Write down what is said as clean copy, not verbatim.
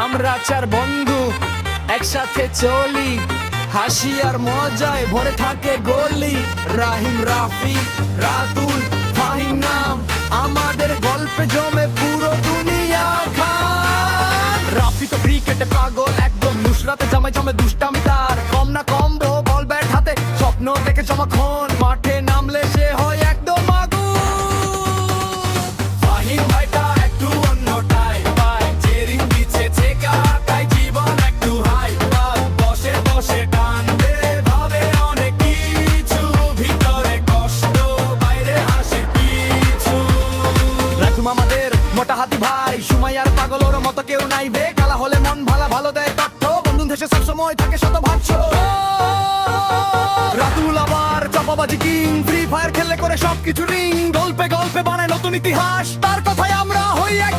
আমরা চার বন্ধু একসাথে চলি, হাসি আর মজায় ভরে থাকে গলি। রাহিম, রাফি, রাতুল, ফাহিম নাম আমাদের গল্পে জমে পুরো দুনিয়া খান। রাফি তো ক্রিকেটে পাগল একদম, নুসরাতে জামাই জমে দুষ্টামি তার কম না কম। বল ব্যাট হাতে স্বপ্ন দেখে যখন মাঠে নামলে সে হয় একদম আগুন। ফাহিম ভাইটা একটু অন্য টাইপ, জেরিং দিচ্ছে থেকে তাই জীবন একটু হাই। বসে বসে কান্দে ভাবে অনেক কিছু, ভিতরে কষ্ট বাইরে হাসি কিছু। রাখুম আমাদের মোটা হাতি ভাই, সুমাইয়ার পাগল ওর মতো কেউ নাই বে। কালা হলে মন ভালো ভালো দেয় তথ্য, বন্ধু দেশে সবসময় থাকে শত ভাষ্য। রাতুল আবার চাপাবাজি কিং, ফ্রি ফায়ার খেলে করে সবকিছু রিং। গল্পে গল্পে বানায় নতুন ইতিহাস, তার কথায় আমরা হই এক